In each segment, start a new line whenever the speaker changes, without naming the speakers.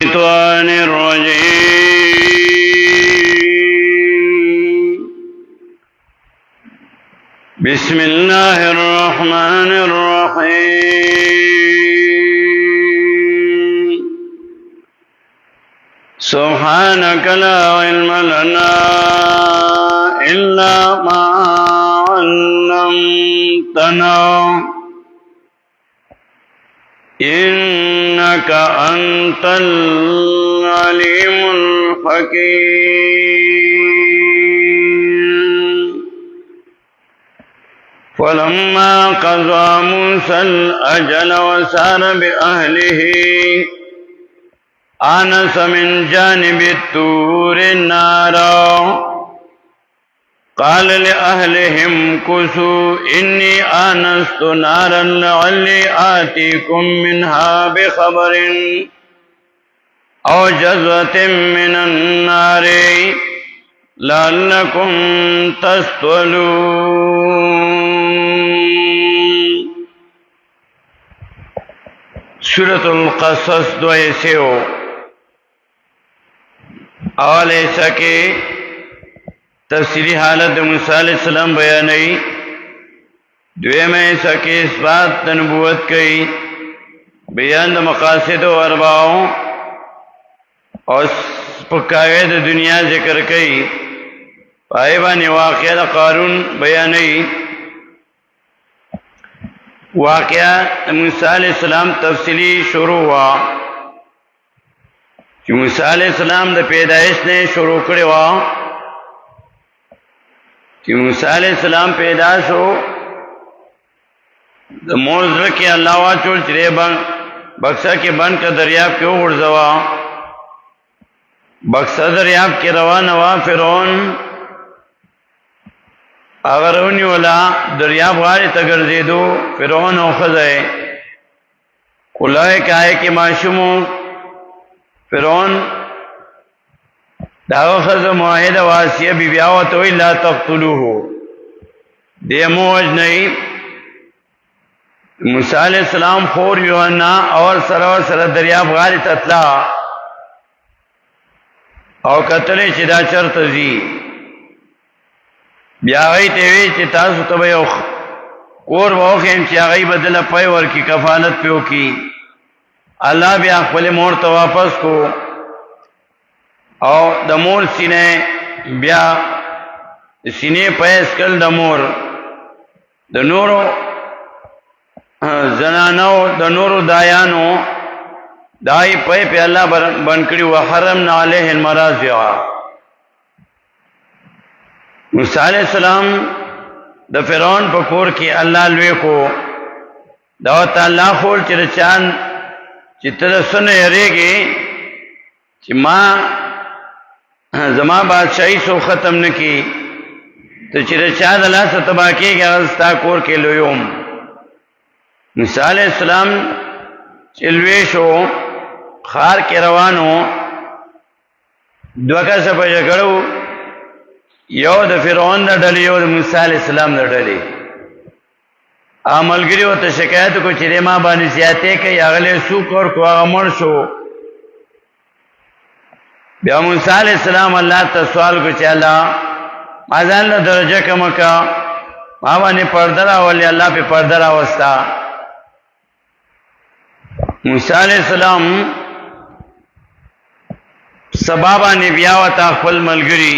الشيطان الرجيم بسم الله الرحمن الرحيم سبحانك لا علم لنا إلا ما علمتنا إنك أنت العليم الحكيم فلما قضى موسى الأجل وسار بأهله آنس من جانب الطور نارا قال لأهلهم كثوا إني آنست نارا لعلي آتيكم منها بخبر أو جذوة من النار لعلكم تصطلون. سورة القصص دویسیو اول ایسا کے تفصیلی حالت موسیٰ علیہ السلام بیانئی، دویم ایسا کے اثبات نبوت کئی، بیان دا مقاصد و ارباؤں اور پکاوے دا دنیا ذکر کئی، پائبانی واقعہ دا قارون بیانئی. واقعہ موسیٰ علیہ السلام تفصیلی شروع ہوا کہ موسیٰ علیہ السلام دا پیدائش نے شروع کرے ہوا کہ موسیٰ علیہ السلام پیدا شو دا مور زرکی اللہ واچول چرے بکسا کے بند کا دریاب کیوں غرزوا، بکسا دریاب کے روان ہوا فرعون اگرونی والا دریاب غاری تگرزی دو فرعون او خزائے کلائے کہے کہ معشومو فرعون داغ خز معاہدہ واسیہ بی بیاوتو لا تقتلوہو دے موج نہیں. موسیٰ علیہ السلام خور یوحنا اور سر دریاب غاری تطلا او قتلی چدا چرت زی بیا غی تیوی چی تاسو تبایو کور باوخیم چی آغی بدل پای ورکی کفالت پیو کی. اللہ بیا خپل مور تا واپس کو او د مور سینه بیا سینه پیس کل د مور د نورو زنانو د نورو دایانو دای پې په الله بنکړي و حرمنا علیه المراضع. موسی علیہ السلام د فرعون په کور کې الله لوی کو دا تعالی خول چې چان چې تر سن یریږي چې ما زما بادشاہی سو ختم نکی تو چرے چاند اللہ سے تباہ کی گیا غزتا کور کے لویوم. موسیٰ علیہ السلام چلویشو خار کے روانو دوکا سا پا جگڑو یو دا فرعون دا ڈلی یو دا موسیٰ علیہ السلام دا ڈلی آملگری و تا شکایت کو چرے ما بانی زیادے کئی اغلی سوک اور کو آغمر شو. بیا موسیٰ علیہ السلام اللہ تا سوال کو چا اللہ مازان اللہ درجہ کمکا ماوانی پردر آولی اللہ پہ پردر آوستا. موسیٰ علیہ السلام سبابانی بیاوتا خپل ملگری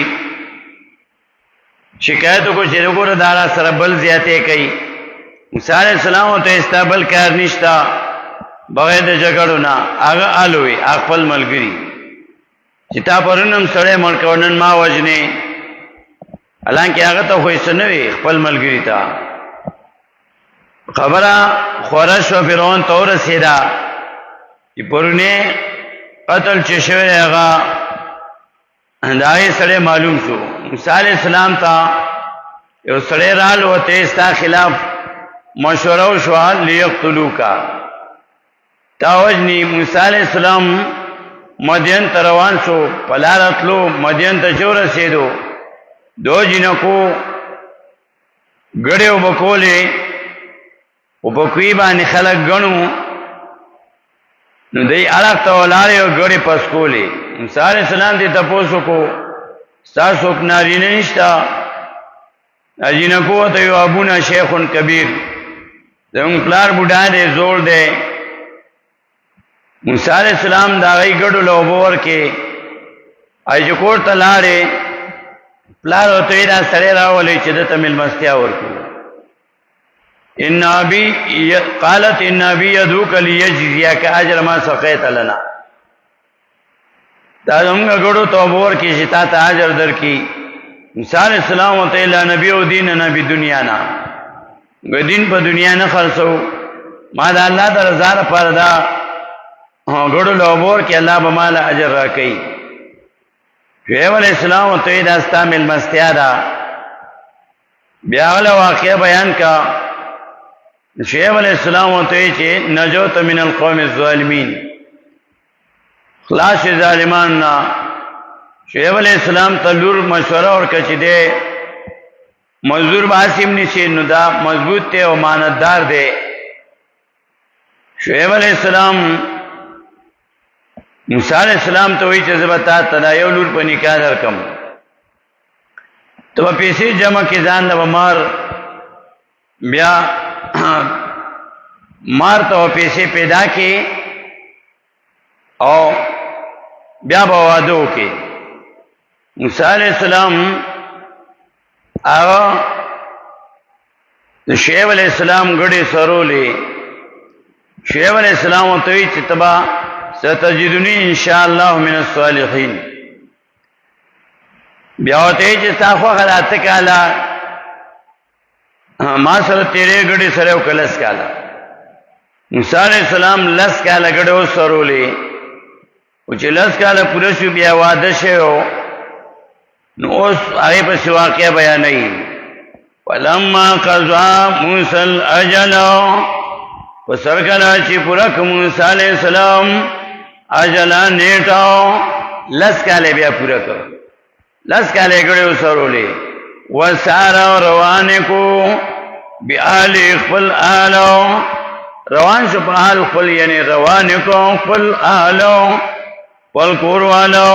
شکایتو کو چرگو ردارا سربل زیادے کئی. موسیٰ علیہ السلام تو استابل کار نشتا بغیر جگڑو نا آگا آلوی خپل ملگری چتا پرنم سڑے ملکونن ما وجنے حالانکہ آگا تا خوی سنوی خپل ملگری تا خبرہ خورش و فرعون تو رسیدہ کہ پرنے قتل چشوے آگا داغی سڑے معلوم شو. موسیٰ علیہ السلام تا یو سڑے رال و تیستا خلاف مشورہ شوال لیقتلو کا تا وجنی. موسیٰ علیہ السلام مدین تروان شو پلارتلو مدین تا چو رسیدو دو جنکو گڑے و بکولے و بکوی بانی خلق گنو نو دی اړه ته ولاړې او ګړې پس کولې. موسی علیہ السلام دې تاسو کو تاسو نارینه نشتا اجینه کو ته یو ابونا شیخ کبیر زمون پلار بوډا دې زوړ دې. موسی علیہ السلام دا غي ګړو له وبور کې اج کور ته لاړې پلار او ته دا سره راولې چې د تمل مستیا ورکو. ان ابي قالت ان ابي يدعوك ليجزيك اجر ما سقيت لنا. دا زمونږ ګړو ته وبور کې چې تا ته اجر درکې. موسی علیہ السلام ته لا نبی او دین نبی دنیا نه دین په دنیا نه خرڅو ما دا الله د رضا لپاره دا ګړو له وبور کې الله به مال اجر راکړي. شعیب علیہ السلام ته دا استعمال مستیا دا بیا له واقعه بیان کا. شعیب علیہ السلام ته چې نجوت من القوم الظالمین خلاص ظالمان نا. شعیب علیہ السلام ته لور مشوره ورکړه چې دې مزدور باسم نشي نو دا مضبوط ته او ماندار دی. شعیب علیہ السلام موسی علیہ السلام ته وی چې زبتا ته یو لور په نکاح درکم ته پیسې جمع کې ځان له مار بیا مار ته پیسې پیدا کې او بیا به واده وکړي. موسی علیہ السلام هغه د شعیب علیہ السلام ګړې سرولې. شعیب علیہ السلام ته وی چې تبا ستجدنی ان شاء الله من الصالحین. بیا ته چې تاسو غلاطه کاله ما سره تیرې ګړې سره وکلس کاله. موسی علیہ السلام لس کاله ګړې سرولې او چې لس کاله پوره شو بیا واده شو نو اوس هغه په واقعیا بیانې. ولما قضا موسی الاجل وسرکلا چې پورا کوم موسی علیہ السلام اجل نیټو لس کاله بیا پورا کړ. لس کاله ګړې وسرولې وسار روان کو بیال خپل آلو روان شو په حال خپل یعنی روان کو خپل آلو خپل کور والو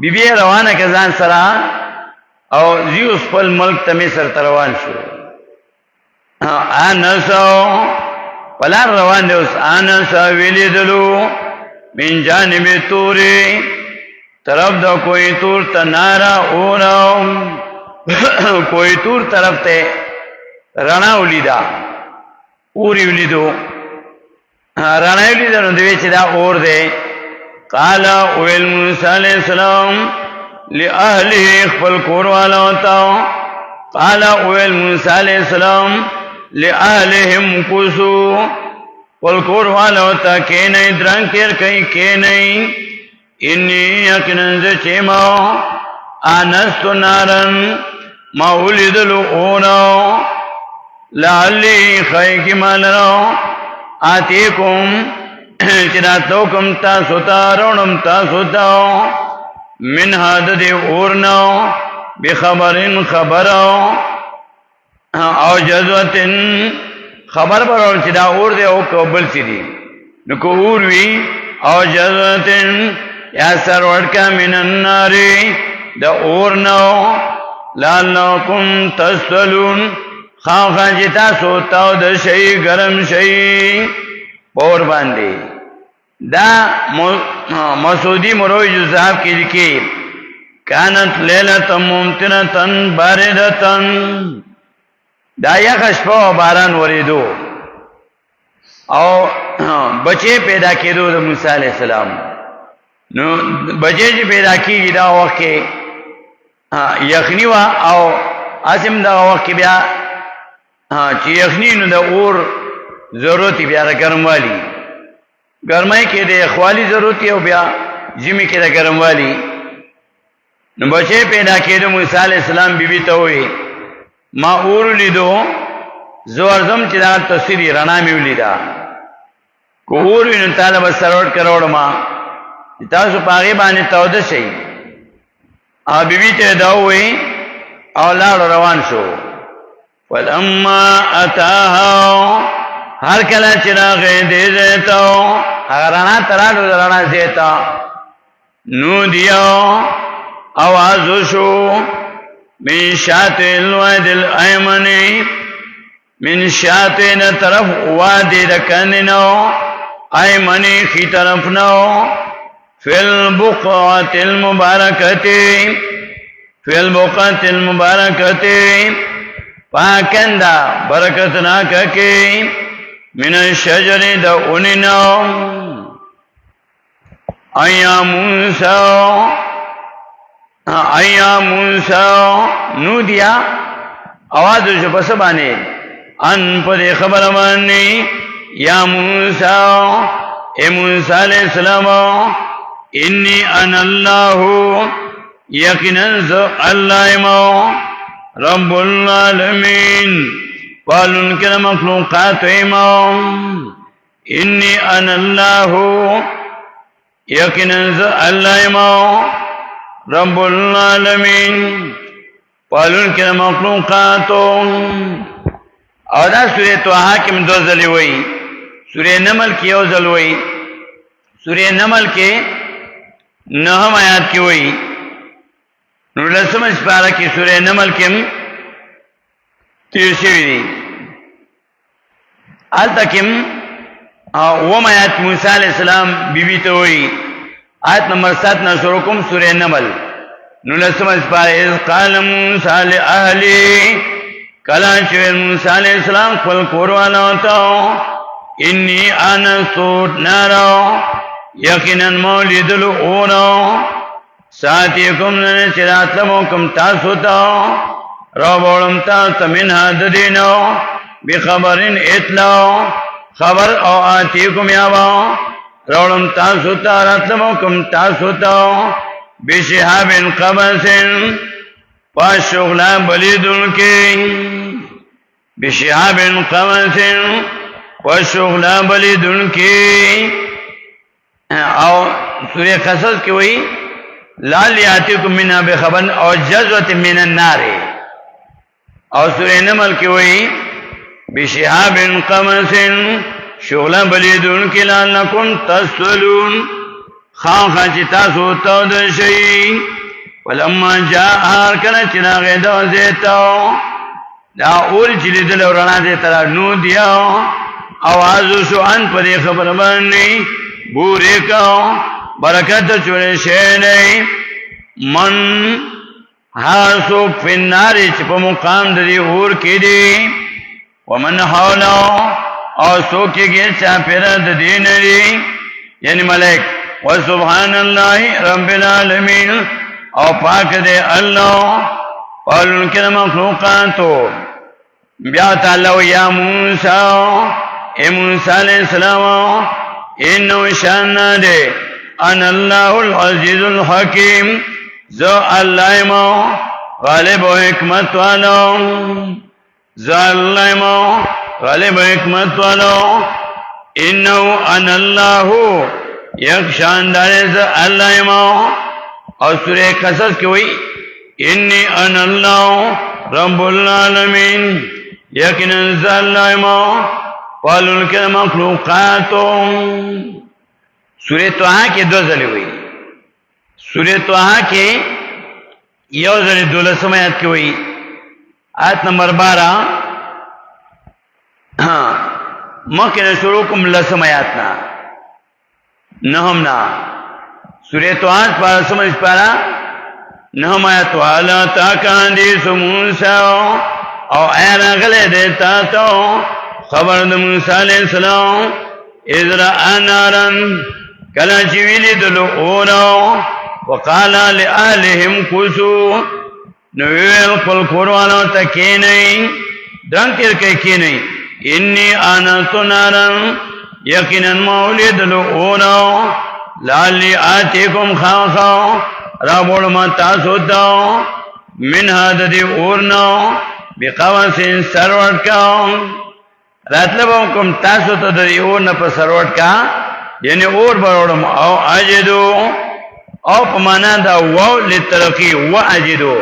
بیبی روانه کزان سره او زیوس خپل ملک ته مصر ته روان شو. انسو پلار روان دی. اوس انسو ویلیدلو من جانب توری طرف دا کوئی تور ته نارا اورم کوئی تور طرف ته رڼا ولیدا اوری ولیدو رڼا ولیدا نو دوی چې دا اور دی. قال اویل موسی علیہ السلام لأهله خپل کور والو ته. قال اویل موسی علیہ السلام لأهلهم کوسو خپل کور والو ته کې نه درنګ تیر کوي کې نه. انی یقینا چما انست نارن ما ولیدلو اورو لعلی خیکی مالرو آتیکم چراتوکم تاسو تارونم تاسو تاو من حدد اورنو بخبرن خبرو او جزوتن خبر برول چی دا اور دے او کبل سی دی نکو اور وی او جزوتن یا سروڑکا من الناری دا اورنو لعلکم تسلون خواہ جتا سوتاو دا شئی گرم شئی پور باندے. دا مسعودی مروی جزاب کی لکی کانت لیلتا ممتنتا باردتا دا یخش پاو باران وریدو او بچے پیدا کیدو دا موسیٰ علیہ السلام. نو بچے جی پیدا کی دا وقت کے یخنی وا او اسم دا وقت بیا چې یخنی نو د اور ضرورت بیا د ګرموالي ګرمای کې د اخوالي ضرورت او بیا جمی کې د ګرموالي. نو بچې پیدا کېدو موسی علیہ السلام بیبي ته وې ما اور لیدو زور زم چې دا تصویري رڼا مې ولیدا کو اور وینم طالب سروټ کروڑ ما تاسو پاغي باندې تاوده شي. ا بیبي ته دا وې او لاړ روان شو. فلما اتاها هر کله چې راغې دې زیتا هغه رانا ترانو رانا زیتا نو دیو आवाज شو من شات الواد الایمن من شاتن طرف وادي رکننو ایمنی خی طرف نو فی البقعة المبارکتی فی البقعة المبارکتی پاکندا برکتنا ککی من الشجر دا اوننو ایا موسیٰ نو دیا آواز شو پس بانے ان پر خبر بانی یا موسیٰ اے موسیٰ علیہ السلام انی انا اللہ یقیناً اللہ مو رب العالمین پالن کے مخلوقات مو انی انا اللہ یقیناً اللہ مو رب العالمین پالن کے مخلوقاتو اور دا سورہ توحا کی من دو ذلی ہوئی سورہ نمل کی یو ذل ہوئی سورہ نمل کے نہم آیات کی ہوئی نورلسم اسپارہ کی سورہ نمل کی تیر شوی دی آل تکم وم آیات موسیٰ علیہ السلام بی بی تو ہوئی آیت نمبر 7 نشرکم سورہ نمل نورلسم اسپارہ اذ قال موسیٰ لأہلی کلا چویر موسیٰ علیہ السلام خل کوروالا ہوتا انی آنستو نارا یقیناً مولید الاورا ساتیکم نن چرات لموکم تاسوتا رو بولم تاستا منها ددینو بخبرین اطلاع خبر او آتیکم یابا روڑم تاسوتا رات لموکم تاسوتا بشہاب قبسن پاشغلا بلیدن کی بشہاب قبسن پاشغلا بلیدن کی او سورہ قصص کی وہی لال یاتیکم منها بخبر او جزوت من النار او سورہ نمل کی وہی بشہاب قبسن شغلا بلیدن کی لعلکم تصلون خان چتا سوتا دشئی ولما جاء هر کله چې راغی دا زیتو دا اور چې لیدل ورنا دې تر نو دیو आवाज شو ان پر خبر باندې بورې کو برکت چورې شه نه من هاسو فنار چې په مقام دې اور کې دي ومن حوله او سو کېږي چې پیرا د دین لري یعنی ملک وسبحان الله رب العالمین او پاک دے اللہ پالن کے مخلوقاتو بیا تعالی یا موسیٰ اے موسیٰ علیہ السلام انو شان دے ان اللہ العزیز الحکیم زو اللہ مو غالب و حکمت والو زو اللہ مو غالب و حکمت والو انو ان اللہ یک شاندار زو اللہ مو اور سورہ قصص کی ہوئی انی انا اللہ رب العالمین یقیناً اللہ ما پالن کے مخلوقاتو سورہ توحا کے دو ذلی ہوئی سورہ توحا کے یو ذلی 12 آیت کی ہوئی آیت نمبر 12 مکن شروعکم لسم آیاتنا نہمنا سورہ توحا پارا سمجھ پارا نہم آیت والا تاکان دیس موسیٰ او اے رغلے دیتا تو خبر دا موسیٰ علیہ السلام اذرا نارن کلا چویلی دلو اورا وقالا لآلہم کسو نویل قل قروانا تکینئی درنگ تیر کئی کینئی انی آنستو نارن یقیناً مولی دلو اورا لالی آتیکم خاخا رابوڑ ما تاسوتا منها ددی اورنا بقواسین سروٹ کا راتلبوں کم تاسوتا ددی اورنا پا سروٹ کا یعنی اور بروڑم او اجدو او پمانا دا وو لترقی و اجدو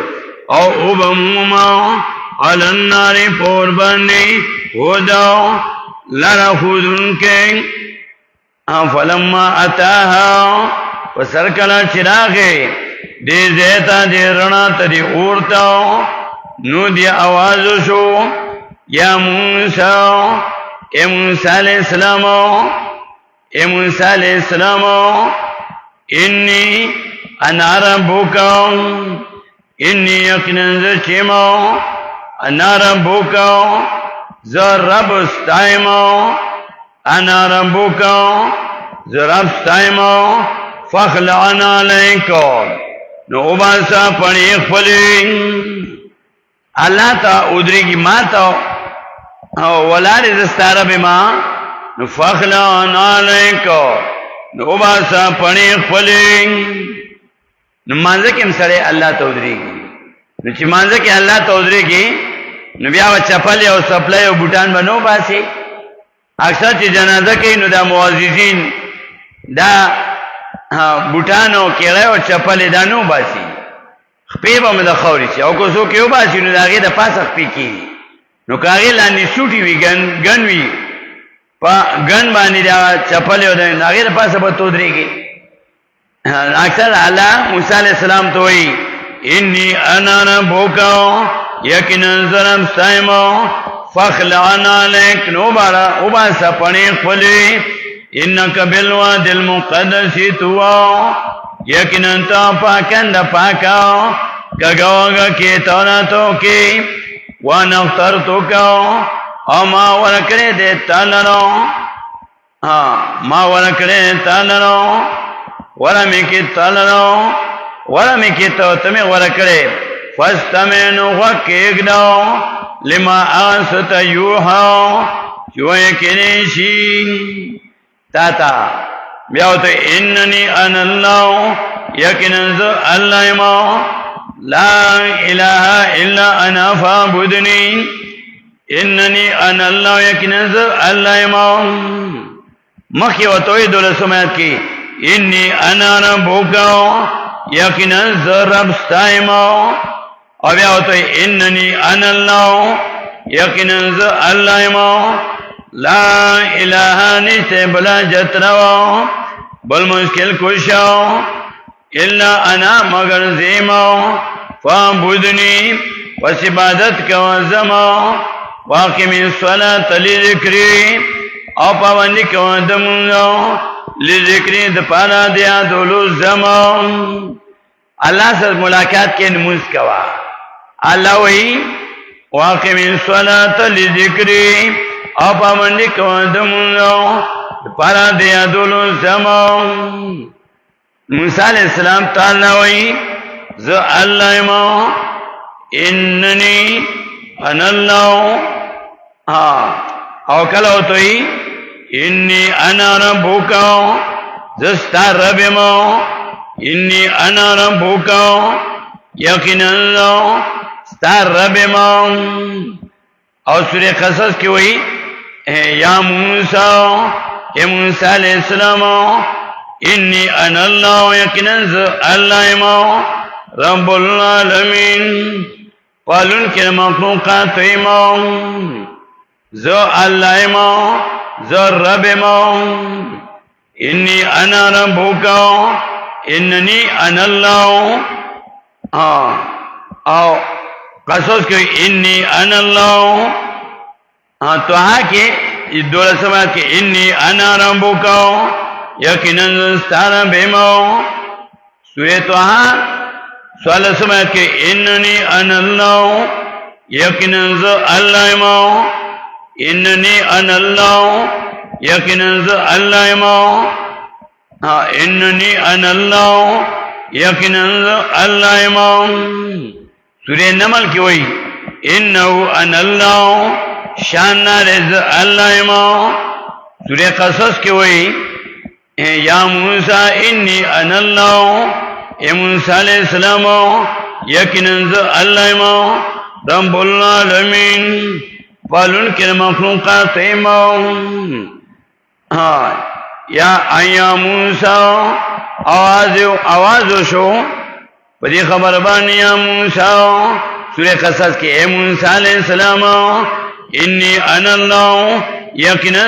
او ابموما على النار پور بانی ہوداو لرا خودن کے فلما اتاها وسرکلا چراغے دے زیتا دے رنا تا دے اورتا نو دی آوازو شو یا موسیٰ اے موسیٰ علیہ السلام اے موسیٰ علیہ السلام انی انا ربکا انی یقنن زچیما انا ربکا زر رب استائما انا ربکا زر رب استائما فخلعنا علیکا نو اباسا پنیخ پلی اللہ تا ادری کی ماں تا ولار دستار بما نو فخلعنا علیکا نو اباسا پنیخ پلی نو مانزه کم سره اللہ تا ادری کی نو چی مانزه که اللہ تا ادری کی نو بیا و چپل او سپلای او بوټان بنو باسی اکثر چې جنازه کوي نو دا معززین دا بوټان او کېړه او چپل دا نو باسی خپې به مې د خوري چې او کو سو کېو باسی نو دا غي د پاسه خپې کی نو کاغه لاندې شوټي وی ګن وی په ګن باندې دا چپل او دا غي د پاسه به تو درېږي اکثر الله موسی علیہ السلام ته وی انی انا ربک یقینا زرم سایمو فخلعنا علیک نوبارا اوباسا پنیخ پلی انکا بالواد المقدس توا یقینا تا پاکند پاکا کگوگا کی توراتو کی وانخترتو کا ما ورکڑی دیتا لرو ما ورکڑی دیتا لرو ورمی کی تلرو ورمی کی تو تمی ورکڑی فاستمنو وکیگدو لما آست یوحا چوئے کنیشی تاتا بیاوتو اننی انا اللہ یکننزو اللہ ما لا الہ الا انا فابدنی اننی انا اللہ یکننزو اللہ ما مخی و توید رسومیت کی انی انا ربوکا یکننزو رب ستائما او بیا وته اننی انا الله یقینا ز الله ما لا اله نشته بلا جتروا بل مشکل کوشا الا انا مگر زیما فعبدنی پس عبادت کو زما واقم الصلاة لذکری او پابندی کو دمونو لذکری د پانا دیا دولو زما اللہ سے ملاقات کے نموز کوا اللہ وی واقم الصلاة لذکری او پابندی کو دمونو پارا دیا دولو زمان موسیٰ علیہ السلام تعالی وی ز اللہ ما اننی انا اللہ او کلو توی انی انا ربوکا زستا رب ما انی انا ربوکا یقین اللہ ستار رب ما او سورہ قصص کی وئی یا موسیٰ اے موسیٰ علیہ السلام انی انا اللہ یقین اللہ ما رب العالمین پالن کے مخلوقات ما زو اللہ ما زو رب ما انی انا ربوکا اننی انا اللہ او قصص کہ انی انا اللہ تو کے دولہ سمات کہ انی انا ربکا یقیناً ستارا بیمو سورہ توہا سوال سمات کہ اننی انا اللہ یقیناً اللہ ما اننی انا اللہ یقیناً اللہ ما اننی انا اللہ یقیناً اللہ امام سورہ نمل کی وئی انہو انا اللہ شاننا رز اللہ امام سورہ قصص کی وئی یا موسیٰ انی انا اللہ اے موسیٰ علیہ السلام یقیناً اللہ امام رب العالمین پالن کے مخلوقات امام یا ایا موسیٰ آواز شو پدی خبر بانی یا موسیٰ سورہ قصص کی اے موسیٰ علیہ السلام انی انا اللہ یقینا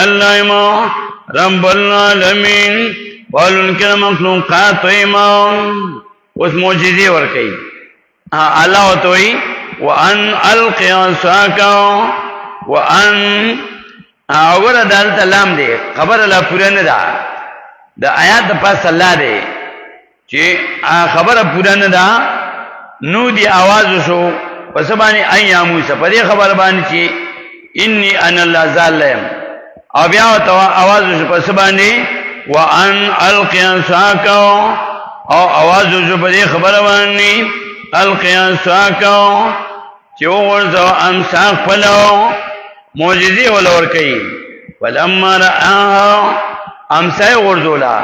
الله ما رب العالمین ولن کل مخلوقات ایمان اس معجزه ور کوي الله توي وان القي عصاك وان اور دال سلام دې خبر الله پوره نه ده د آیات په صلاح دې چې خبره پوره نه ده نو دی आवाज شو پس باندې ايا موسی په دې خبر باندې چې اني انا الله ظالم او بیا ته आवाज شو پس باندې وان القي عصاك او आवाज شو په دې خبر باندې القي عصاك چې ورځو امساک پلو معجزه ولور کوي ولما را امسای ورزولا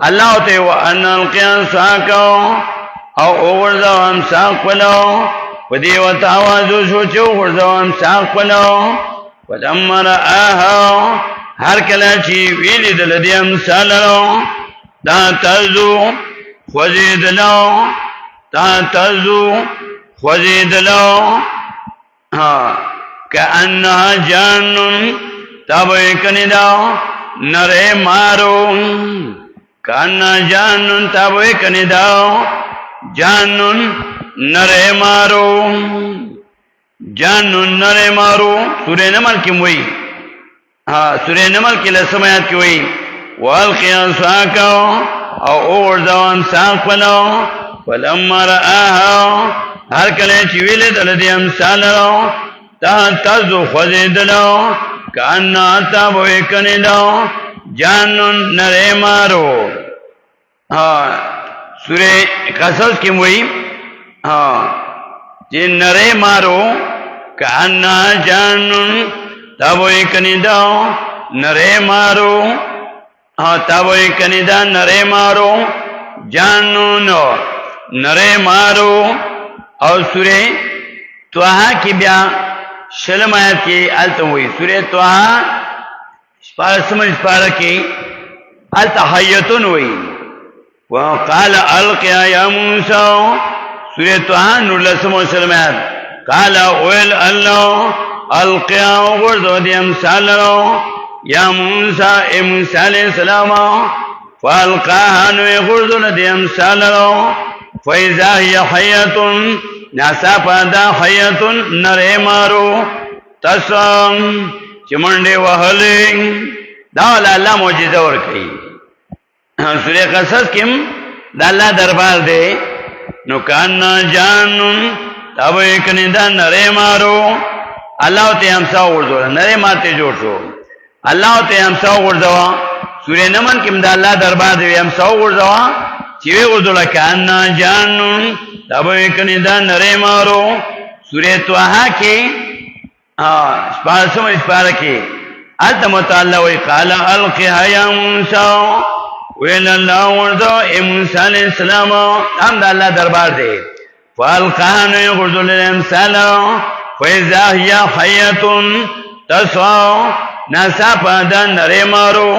الله ته وان القي عصاك او ورځو امساک پلو په دې وته आवाज شو چې ورځو امساک پلو ولما را هر کله چې ویل د دې امثالو دا تزو خوځیدلو تا تزو خوځیدلو کأنها جانن تابوی کنیدا نره مارو کأنها جانن تابوی کنیدا جانن نره مارو جانن نره مارو سورہ نمل کی موئی سورہ نمل کی لسمایات کی ہوئی والقی عصاک او اوردوان ساق پلو ولما رآها هر کله چې ویل د دې امثالو تا تاسو خوځیدلو کأن تابو کنیدو جانن نره مارو سورہ قصص کې وایي چې نره مارو کأن جانن تابو کنیدو نره مارو تابو کنیدا نره مارو جانن نره مارو او سورہ توحا کی بیا شلم آیت کی آلتا ہوئی سورہ توحا سمجھ پارا کی آلتا حیتون ہوئی وقال القیا یا موسیٰ سورہ توحا نورلسم و سلم آیت قال اویل اللہ القیا غرزو دی امثالو یا موسیٰ اے موسیٰ علیہ السلام فالقاها نوی غرزو دی امثالو فَإِذَا هِيَ حَيَّةٌ نَاسَا دا حَيَّةٌ نَرَے مارو تَسَم چمنڈے وحلیں دا اللہ معجزہ ورکی سورہ قصص کم دا اللہ دربار دے نکاننا جانن تابو اکنی دا نرے مارو اللہ تے ہمسا ورزو نرے مارتے جوڑ شو اللہ تے ہمسا ورزو سورہ نمن کم دا اللہ دربار دے ہمسا ورزو چیوے غزولا کاننا جانن تابو اکنی دا نرے مارو سورہ توحا کے سپارسم اسپارا کے آلتا متعاللہ وی قال القیہ یا موسیٰ ویل اللہ ورزو اے موسیٰ علیہ السلام ہم دا اللہ دربار دے فالقانو غزول الامثالو فیضا یا حیتن تسوا ناسا پادا نرے مارو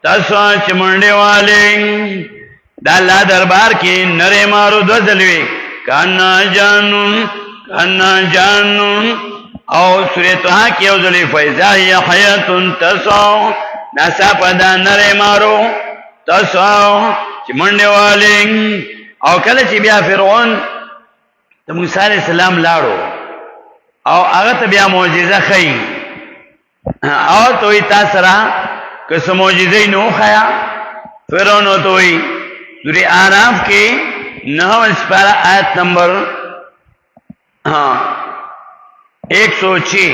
تسوا چمنڈے والے دا اللہ دربار کی نرے مارو دو ذلوی کانا جانن او سورہ توحا کی او ذلوی فیضا یا حیتن تسوا ناسا پادا نرے مارو تسوا چمنڈے والے او کله چې بیا فرعون د موسی علیہ السلام لاړو او هغه ته بیا معجزه خی او توي تاسو را که سم معجزه نو خیا فرعون توي سورہ اعراف کې 9 سپارہ آیت نمبر 106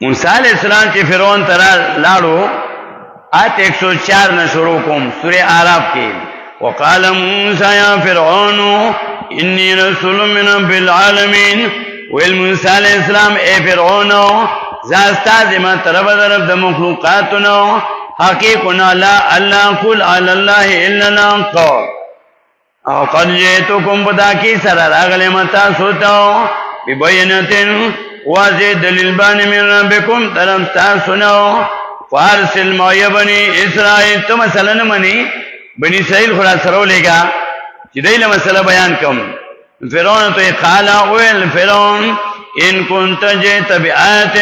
موسی علیہ السلام چې فرعون ترا لاړو آیت 104 نه شروع کوم سورہ اعراف کې وقال موسى يا فرعون إني رسول من رب العالمين والموسى عليه السلام اے فرعون زاستاذ ما طرف د مخلوقاتنا حقیقنا لا الله قل على الله الا الحق او قد جئتكم بداکی سر راغلی متا سوتاو ببینتن واضح دلیل بانی من ربکم طرف تاسنو فارسل موی بنی اسرائیل تو مسئلہ نمانی بنی اسرائیل خدا سرو لے گا چې دیل مسئلہ بیان کم فرعون تو قالا ویل فرعون ان كنت جئت بآیت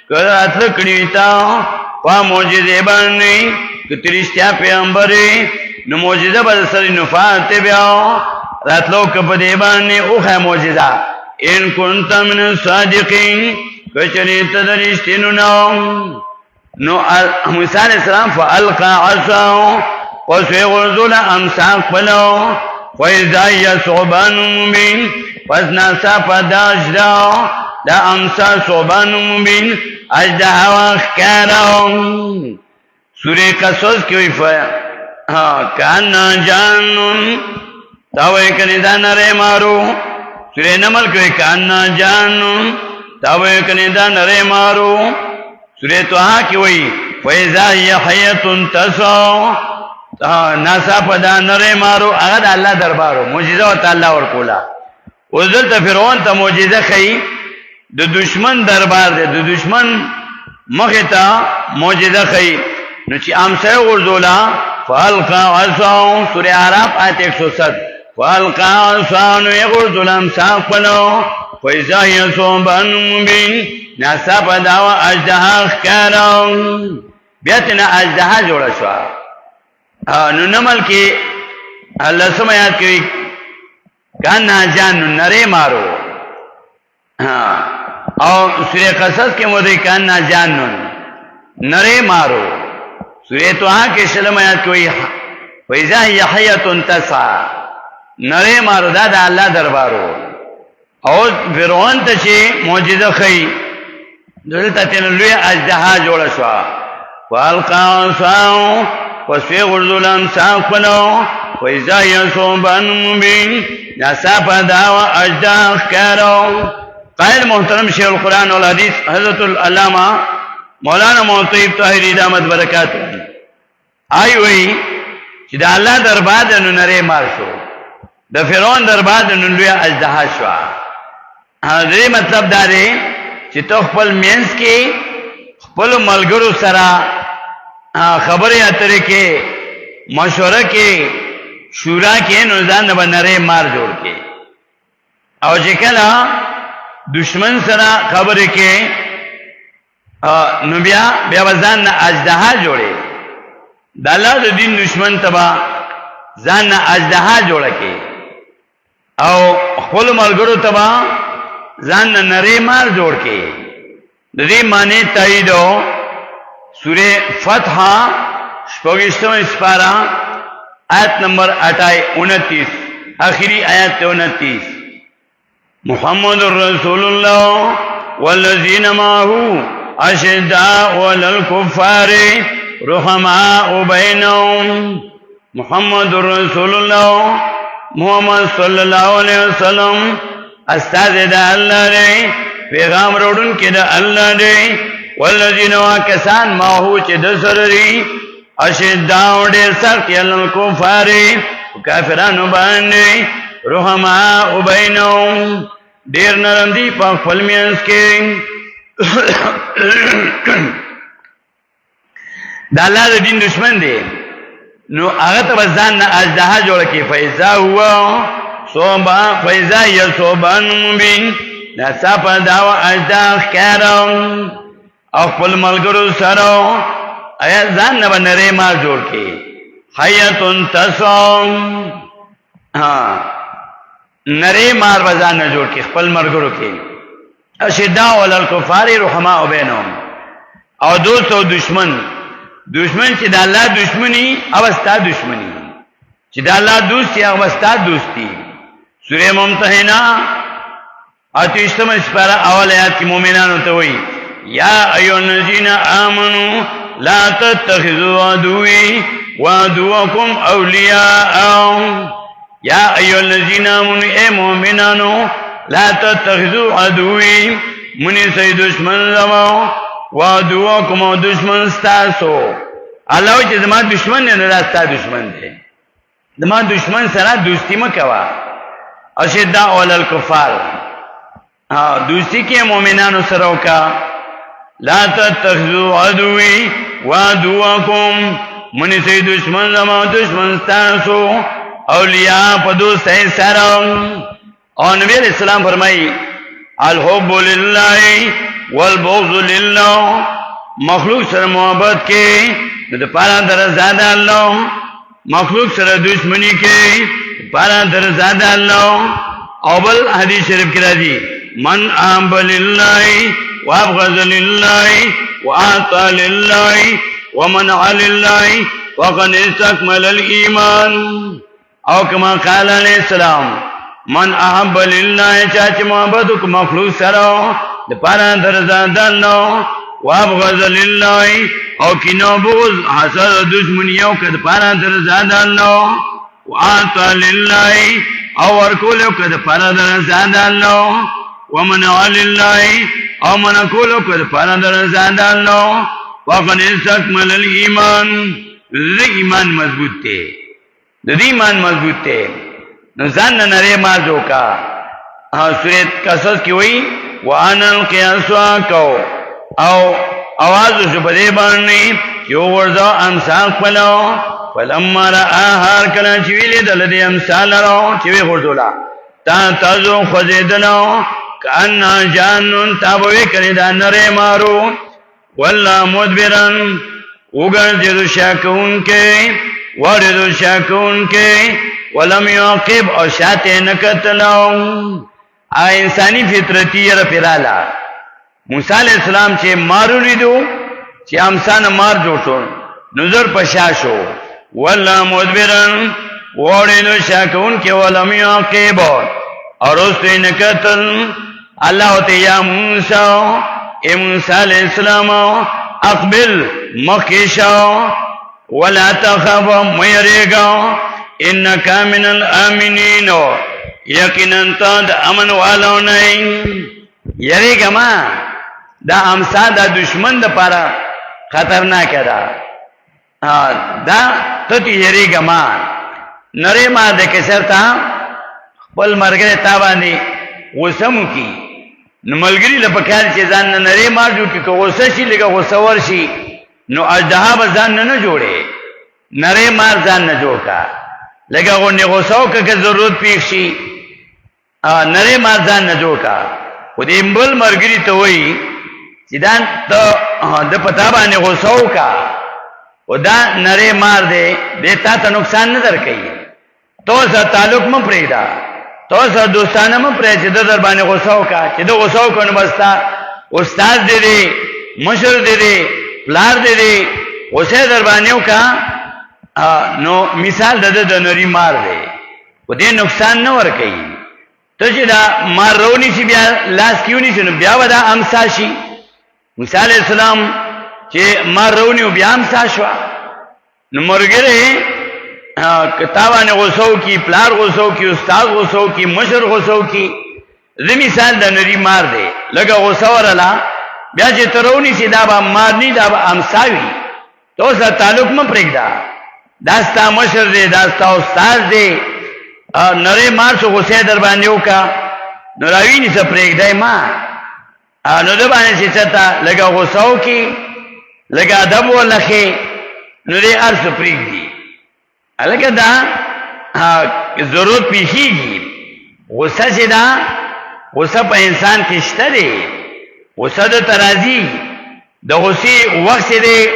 کله اتل کړي تا په معجزې باندې کتريشتیا پیغمبري نو معجزه به سره نفات بیا راتلو کپ دې باندې اوه معجزه ان كنت من الصادقين کچری تدریشتینو نو موسی علیہ السلام فالقى عصاه وسيغرزل امساك فلو وإذا يصعبان مبين فاسناسا فداشدا دا امسا صعبان مبين اجدها واخکارا سورة قصص کی کانا جانن تاوی کنی دا نرے مارو سورة نمل کی کانا جانن تاوی کنی دا نرے مارو سورة توحا کی وی فإذا هي حية تسعى ناسا پدا نرے مارو اگر اللہ دربارو معجزہ و تعالی ورکولا وزل تا فرعون تا معجزہ خی د دشمن دربار دے د دشمن مختا معجزہ خی نو چی امسے غرزولا فالقا عصاو سورہ عراف آیت 107 فالقا عصاو یغرزولا امساق پلو فیضا ہی صوبان مبین ناسا پدا و اجدہا اخکارا بیتنا اجدہا جوڑا شوا نو نمل کی اللہ سمیات کی کانا جان نرے مارو اور سورہ قصص کے مدعی کانا جان نرے مارو سورہ توحا کے سلمیات کی ویزا یحیت تسعا نرے مارو دادا اللہ دربارو اور فرعون تچے معجزہ خی دلتا تنلوی اجدہا جوڑا شوا والقا عصاو وسوی غرزو لامساق پلو ویزا یصوبان مبین ناسا پداو اجداخ کارو قائد محترم شیخ القرآن والحدیث حضرت العلامہ مولانا محتیب طاہری دامت برکات آئی ہوئی چی دا اللہ دربار دا نرے مار شو دا فرعون دربار دا نلویا اجدہا شوا حضری مطلب دارے چی تو خپل مینس کی خپل ملگرو سرا خبریں اترے کے مشورہ کے شورا کے نوزان با نرے مار جوڑ کے او جکلا دشمن سرا خبر کے نبیا بیا وزان نا اجدہا جوڑے دالا دا دین دشمن تبا زان نا اجدہا جوڑا کے او خپل ملگرو تبا زان نا نرے مار جوڑ کے دی معنی تاییدو سورہ فتح شپوگشتم اسپارہ آیت نمبر 29 آخری آیت 29 محمد رسول اللہ والذین معہو اشداء للکفار رحماء بینہم محمد رسول اللہ محمد صلی اللہ علیہ وسلم استاد دا اللہ دے پیغام روڑن کے دا اللہ دے والذین واکسان ماہو چی دسر ری اشداء دیر سخت یلن کفاری کافرانو باندے رحماء بینہم دیر نرم دی پاک فلمینس کے دا اللہ دا دین دشمن دے نو آغت بزان نا اجدہا جوڑا کی فیضا ہوا فیضا یا صوبان مبین ناسا پا داوا اجدہ خیرم اخپل ملگرو سرو ایا زان نبا نرے مار جوڑ کے حیتن تسوم نرے مار بزان جوڑ کے خپل ملگرو کے اشداء للکفار رحماء بینہم او دوست او دشمن چی دا اللہ دشمنی اوستا دشمنی چی دا اللہ دوستی اوستا دوستی سورہ ممتحنہ 28 اسپارہ اول آیات کی مومنانو توئی یا ایو الذین آمنوا لا تتخذوا عدوی وعدوکم اولیاء یا ایو الذین آمنوا اے مومنانو لا تتخذوا عدوی منی سی دشمن زماؤ وعدوکم و دشمن ستاسو اللہ وچی زمان دشمن نے نراستا دشمن دے زمان دشمن سرا دوستی مکوا اشداء للکفار دوستی کے مومنانو سرو کا لا تتخذوا عدوی وعدوکم منی سی دشمن زمان دشمن ستاسو اولیاء پدو سی سرم اور نبی علیہ السلام فرمائی الحب للہ والبغض لله مخلوق سره محبت کې د پاره در زاد الله مخلوق سره دشمنی کې پاره در زاد الله او بل حدیث شریف کې راځي من احب لله وابغض لله واعطى لله ومنع لله وقد استكمل الايمان او كما قال عليه السلام من احب لله چاچ محبت کو مخلوق سره د پاره درځان الله وابغض لله او کینو بغض حسد دشمنیو کد پاره درځان الله واعطى لله او ورکول کد پاره درځان الله ومنع لله او منکول کد پاره درځان الله وقد استكمل الايمان د ایمان مضبوط دی د ایمان مضبوط دی نو ځان نه مازو کا سورۃ قصص کی وای وانا القياسوا کو او आवाज شو بده باندې یو ورځ امثال خپلو فلما را هر کله چې ویل دل دې امثال راو چې وی ورځولا تا تاسو خزیدنو کان جانن تابوي کړي دا نره مارو والله مدبرن وګرځو شاکون کې ورېدو شاکون کې ولم يعقب او شاته نکتلو انسانی فطرتی را پیرالا موسی علیہ السلام چې مارو لیدو چې امسان مار جوړو نظر پشاشو والله مدبرن ورېدو شاکون کې ولم يعقب اور اس نکتل الله ته یا موسی علیہ السلام اقبل مخشا ولا تخف ميرغا انك من الامنين یقینا ته امن والو نه یریګه ما دا امسا د دشمن د پاره خطرناک ده دا ته یریګه ما نری ما د کسرتا خپل مرګ ته باندې وسمو کی نو ملګری له پکار چې ځان نه نری ما جوړ کی غوسه شي لګه غوسه ورشي نو اجدها به ځان نه جوړي نری مار ځان نه جوړ کا لګه غونې غوساو که ضرورت پیښ شي نری مار ځان نه جوړ کا و دې بل مرګری ته وای چې دا د پتا باندې غوساو کا و دا نری مار دې تا ته نقصان نه درکې تو سره تعلق م پرېدا تو سره دوستانه م پرې چې د در باندې غوساو کا چې د غوساو کنه بستا استاد دې مشر دې لار دې غوسه در باندې وکا نو مثال د نری مار دی و دې نقصان نه ور کوي ته چې دا مار رونی شي بیا لاس کیونی شي بیا ودا امسا شي موسی علیہ السلام چې مار رونی بیا امسا شو نو مرګره کتابانه غوسو کی پلار غوسو کی استاد غوسو کی مشر غوسو کی زه مثال د نری مار دی لکه غوسه ورلا بیا چې ترونی شي دا به مار نه دا به امساوي تو سره تعلق م پرېږدا داستا مشر دی داستا استاد دی نره مار شو غصه در باندې وکا نو راویني څه پرېږدای ما نو د باندې چې چتا لګا غصاو کی لګا ادب ولخه نو دې ارس پرېږدي الګا دا ضرورت پیږي غصه چې دا غصه په انسان کې شته دی غصه د ترازی د غصې وخت دی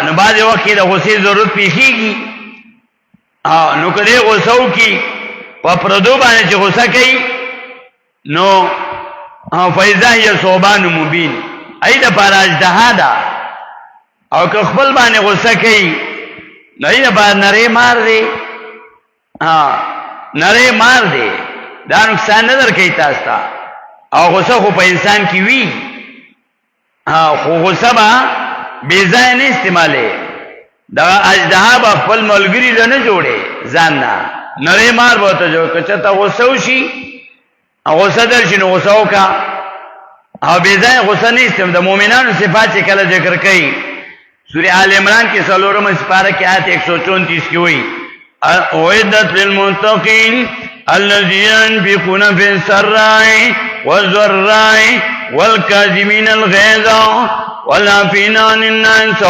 نو بعض وخت د غصې ضرورت پیږي نو کله غصو کی په پردو باندې چې غصه کوي نو فیضا یا صوبان مبین ایدا پاراج دهادا او که خپل باندې غصه کوي نو ایدا باندې نری مار دی نری مار دی دا نقصان نه درکې تاسو ته او غصه خو په انسان کې وی خو غصه با بے ځای نه استعماله دا اجدها په خپل ملګری له نه جوړي ځان نه نری مار بوته جو کچته غصه شي غصه درشي نو غصه وکا او بے ځای غصه نه استعمال د مؤمنانو صفات کله ذکر کړي سورہ آل عمران کې څلورم سپاره کې آیت 134 کې وایي اعدت للمتقین الذين ينفقون في السراء والضراء والكاظمين الغيظ والعافين عن الناس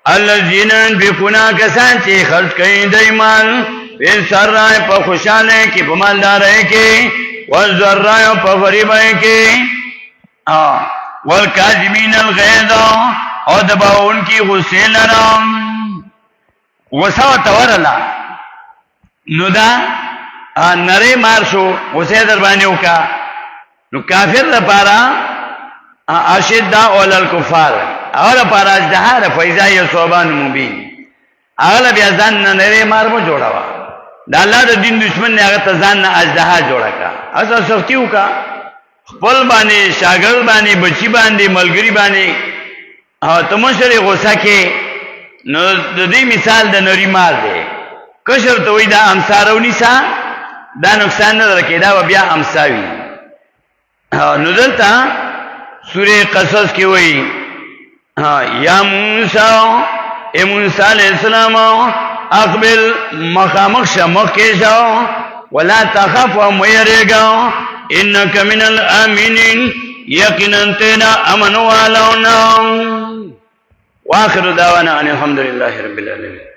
الذين ينفقون کسان چې خرج کوي د ایمان په سراء په خوشاله کې په مالدارۍ کې والضراء په غریبۍ کې والکاظمین الغیظ او دباون کی غصه لرم غصه تورلا نو دا نری مار شو غصه در باندې وکا نو کافر لپاره اشد اول الکفار اول لپاره اجدهار فیضا یصوبان مبین اغلا بیا ځان نری مار مو جوړاوا دا الله د دین دشمن نه هغه ته ځان نه اجدها جوړا کا اساس سختي وکا خپل باندې شاګرد باندې بچی باندې ملګری باندې تمشری غوسه کې نو د دې مثال د نری مار دی کشر ته وای دا امسارونی سا دا نقصان نه درکې دا بیا امساوي نو دلته سوره قصص کې وای یا موسی اے موسی علیہ السلام اقبل مخامخ شمخ کې شاو ولا تخف وميرغا انك من الامنين يقينا تنا امن والونا واخر دعوانا ان الحمد لله رب العالمين